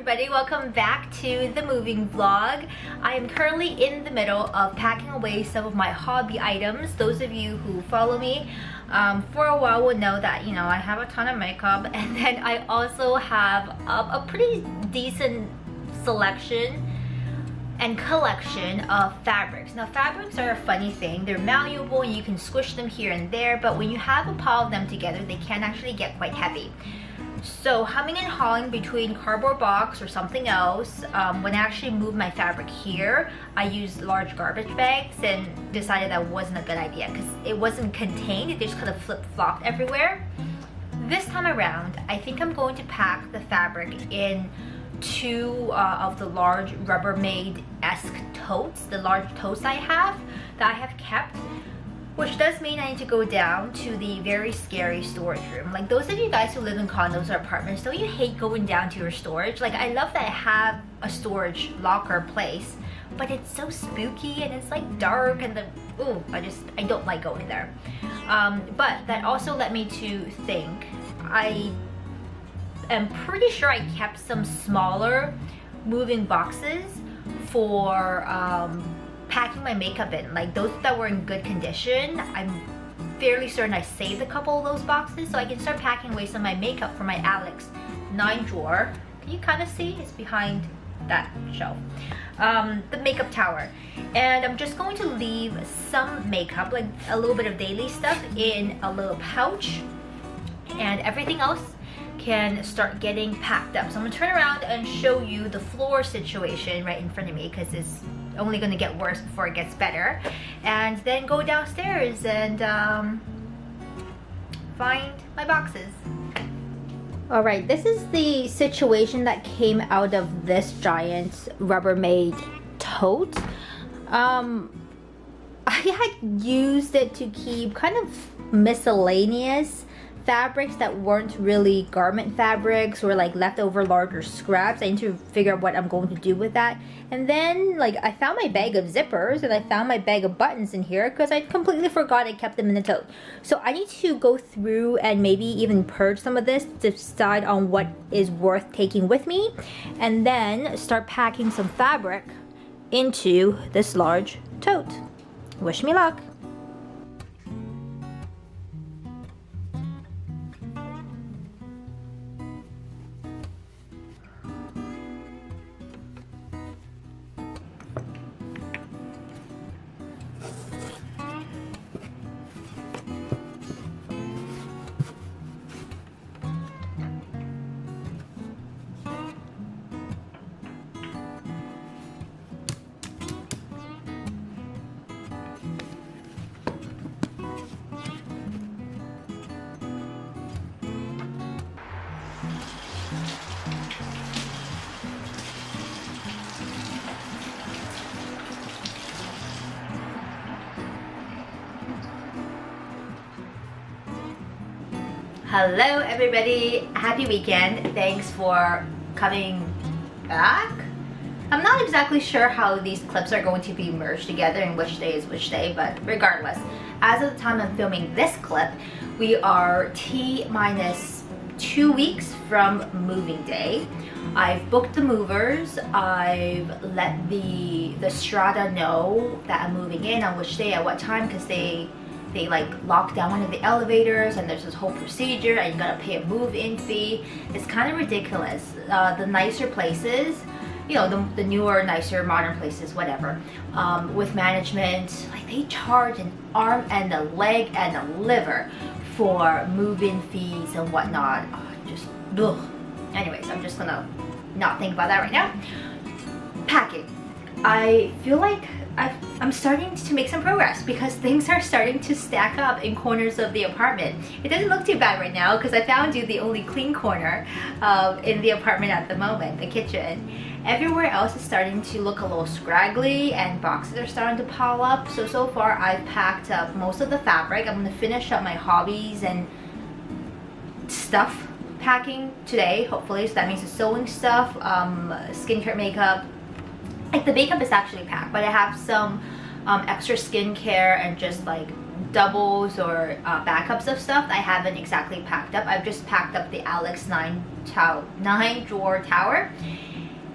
everybody, welcome back to the moving vlog. I am currently in the middle of packing away some of my hobby items. Those of you who follow me for a while will know that, you know, I have a ton of makeup, and then I also have a pretty decent selection and collection of fabrics. Now, fabrics are a funny thing. They're malleable and you can squish them here and there, but when you have a pile of them together, they can actually get quite heavy. So humming and hawing between cardboard box or something else, when I actually moved my fabric here, I used large garbage bags and decided that wasn't a good idea because it wasn't contained. It just kind of flip-flopped everywhere. This time around, I think I'm going to pack the fabric in two of the large Rubbermaid-esque totes, the large totes I have kept, which does mean I need to go down to the very scary storage room. Like, those of you guys who live in condos or apartments, don't you hate going down to your storage? Like, I love that I have a storage locker place, but it's so spooky and it's like dark and I don't like going there. But that also led me to think, I am pretty sure I kept some smaller moving boxes for packing my makeup in, like those that were in good condition. I'm fairly certain I saved a couple of those boxes so I can start packing away some of my makeup for my Alex 9 drawer. Can you kind of see? It's behind that shelf. The makeup tower. And I'm just going to leave some makeup, like a little bit of daily stuff, in a little pouch, and everything else can start getting packed up. So I'm gonna turn around and show you the floor situation right in front of me because it's only gonna get worse before it gets better, and then go downstairs and find my boxes. All right, this is the situation that came out of this giant Rubbermaid tote. I had used it to keep kind of miscellaneous fabrics that weren't really garment fabrics or like leftover larger scraps. I need to figure out what I'm going to do with that. And then, like, I found my bag of zippers and I found my bag of buttons in here because I completely forgot I kept them in the tote. So I need to go through and maybe even purge some of this to decide on what is worth taking with me, and then start packing some fabric into this large tote. Wish me luck. Hello everybody, happy weekend. Thanks for coming back. I'm not exactly sure how these clips are going to be merged together and which day is which day, but regardless, as of the time I'm filming this clip, we are T-minus 2 weeks from moving day. I've booked the movers. I've let the strata know that I'm moving in, on which day, at what time, because they like lock down one of the elevators and there's this whole procedure and you gotta pay a move-in fee. It's kind of ridiculous. The nicer places, you know, the newer, nicer, modern places, whatever, with management, like, they charge an arm and a leg and a liver for move-in fees and whatnot. Just ugh. Anyways, I'm just gonna not think about that right now. Packing. I feel like I'm starting to make some progress because things are starting to stack up in corners of the apartment. It doesn't look too bad right now because I found you the only clean corner in the apartment at the moment, the kitchen. Everywhere else is starting to look a little scraggly and boxes are starting to pile up. So far I've packed up most of the fabric. I'm going to finish up my hobbies and stuff packing today, hopefully. So that means the sewing stuff, skincare, makeup. Like, the makeup is actually packed, but I have some extra skincare and just like doubles or backups of stuff I haven't exactly packed up. I've just packed up the Alex 9 drawer tower,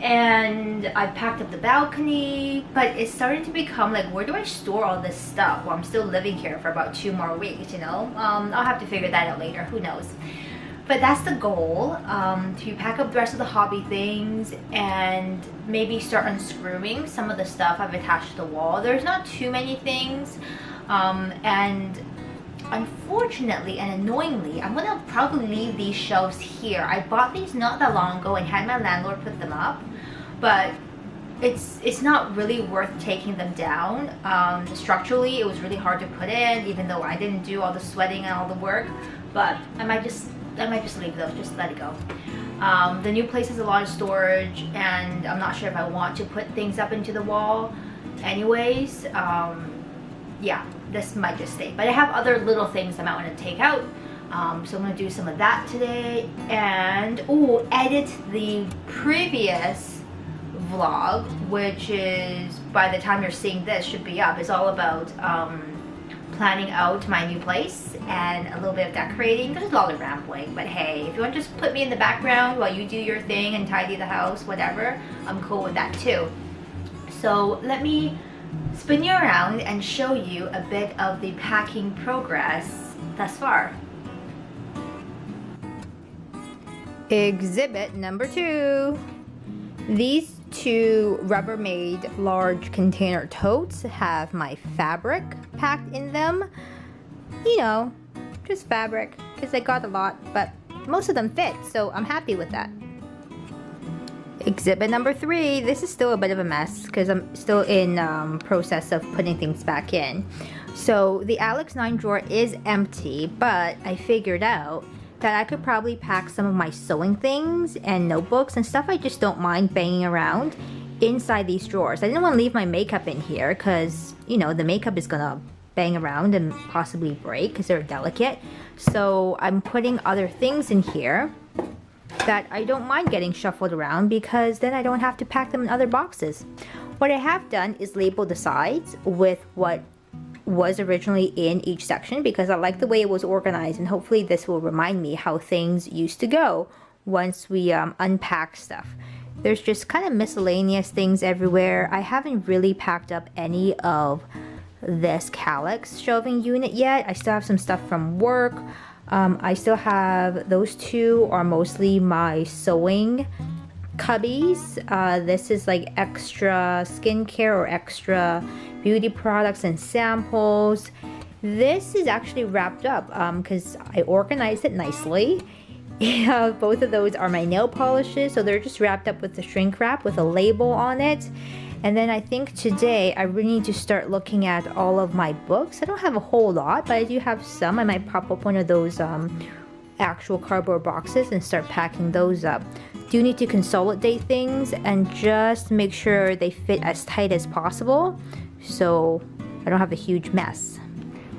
and I packed up the balcony, but it's starting to become like, where do I store all this stuff while I'm still living here for about 2 more weeks, you know? I'll have to figure that out later, who knows. But that's the goal, to pack up the rest of the hobby things and maybe start unscrewing some of the stuff I've attached to the wall. There's not too many things, and unfortunately and annoyingly, I'm gonna probably leave these shelves here. I bought these not that long ago and had my landlord put them up, but it's not really worth taking them down. Structurally, it was really hard to put in, even though I didn't do all the sweating and all the work. But I might just leave those, just let it go. The new place has a lot of storage, and I'm not sure if I want to put things up into the wall anyways. Yeah, this might just stay. But I have other little things I might want to take out. So I'm going to do some of that today. And, edit the previous vlog, which is, by the time you're seeing this, should be up. It's all about planning out my new place and a little bit of decorating. There's a lot of rambling, but hey, if you want to just put me in the background while you do your thing and tidy the house, whatever, I'm cool with that too. So let me spin you around and show you a bit of the packing progress thus far. Exhibit number 2. These 2 Rubbermaid large container totes have my fabric packed in them. You know, just fabric, because I got a lot, but most of them fit, so I'm happy with that. Exhibit number 3. This is still a bit of a mess because I'm still in process of putting things back in. So the Alex 9 drawer is empty, but I figured out that I could probably pack some of my sewing things and notebooks and stuff I just don't mind banging around inside these drawers. I didn't want to leave my makeup in here because, you know, the makeup is gonna bang around and possibly break because they're delicate. So I'm putting other things in here that I don't mind getting shuffled around because then I don't have to pack them in other boxes. What I have done is label the sides with what was originally in each section because I like the way it was organized, and hopefully this will remind me how things used to go once we unpack stuff. There's just kind of miscellaneous things everywhere. I haven't really packed up any of this Calyx shelving unit yet. I still have some stuff from work. I still have, those 2 are mostly my sewing cubbies. This is like extra skincare or extra beauty products and samples. This is actually wrapped up because I organized it nicely. Both of those are my nail polishes, so they're just wrapped up with the shrink wrap with a label on it. And then I think today I really need to start looking at all of my books. I don't have a whole lot, but I do have some. I might pop up one of those actual cardboard boxes and start packing those up. Do need to consolidate things and just make sure they fit as tight as possible so I don't have a huge mess.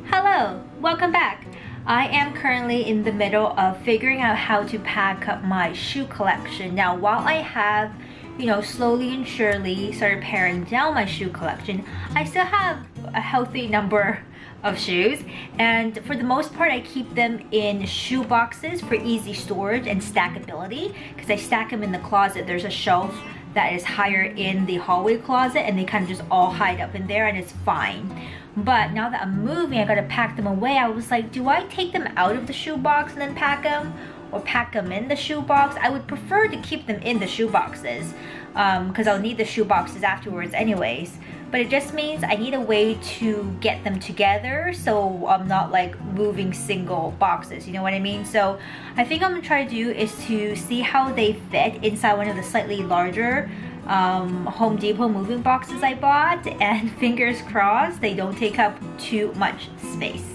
Hello, welcome back. I am currently in the middle of figuring out how to pack up my shoe collection. Now, while I have, you know, slowly and surely started paring down my shoe collection, I still have a healthy number of shoes, and for the most part I keep them in shoe boxes for easy storage and stackability because I stack them in the closet. There's a shelf that is higher in the hallway closet and they kind of just all hide up in there and it's fine. But now that I'm moving, I gotta pack them away. I was like, do I take them out of the shoe box and then pack them, or pack them in the shoe box? I would prefer to keep them in the shoe boxes because I'll need the shoe boxes afterwards anyways. But it just means I need a way to get them together so I'm not like moving single boxes, you know what I mean? So I think I'm gonna try to do is to see how they fit inside one of the slightly larger Home Depot moving boxes I bought, and fingers crossed they don't take up too much space.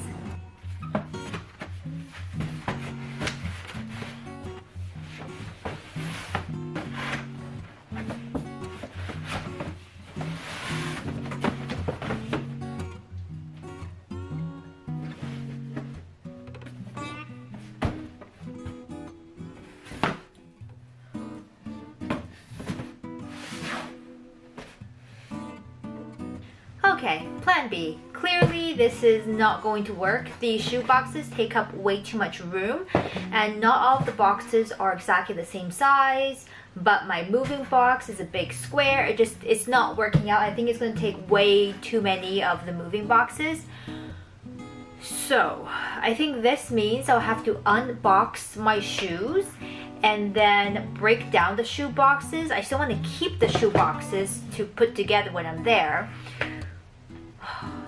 Okay, plan B. Clearly this is not going to work. These shoe boxes take up way too much room and not all of the boxes are exactly the same size. but my moving box is a big square. It's not working out. I think it's gonna take way too many of the moving boxes. So I think this means I'll have to unbox my shoes and then break down the shoe boxes. I still want to keep the shoe boxes to put together when I'm there.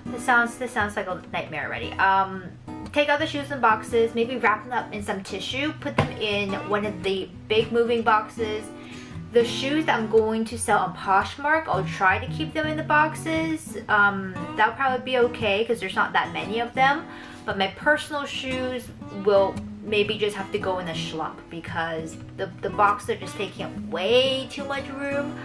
This sounds like a nightmare already. Take out the shoes and boxes, maybe wrap them up in some tissue, put them in one of the big moving boxes. The shoes that I'm going to sell on Poshmark, I'll try to keep them in the boxes. That'll probably be okay because there's not that many of them. But my personal shoes will maybe just have to go in a schlump because the boxes are just taking up way too much room.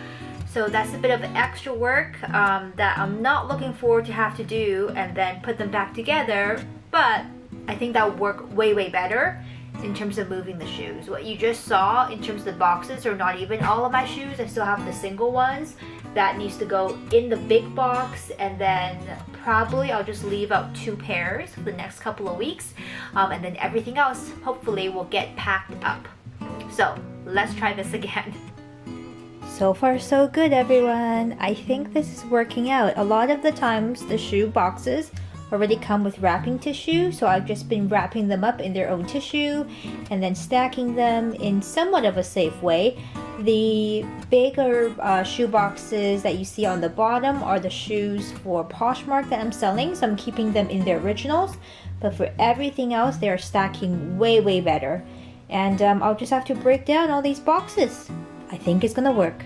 So that's a bit of extra work that I'm not looking forward to have to do and then put them back together. But I think that would work way better in terms of moving the shoes. What you just saw in terms of the boxes are not even all of my shoes. I still have the single ones that needs to go in the big box, and then probably I'll just leave out 2 pairs for the next couple of weeks, and then everything else hopefully will get packed up. So let's try this again. So far so good, everyone. I think this is working out. A lot of the times the shoe boxes already come with wrapping tissue, so I've just been wrapping them up in their own tissue and then stacking them in somewhat of a safe way. The bigger shoe boxes that you see on the bottom are the shoes for Poshmark that I'm selling, so I'm keeping them in their originals, but for everything else they are stacking way better. And I'll just have to break down all these boxes. I think it's gonna work.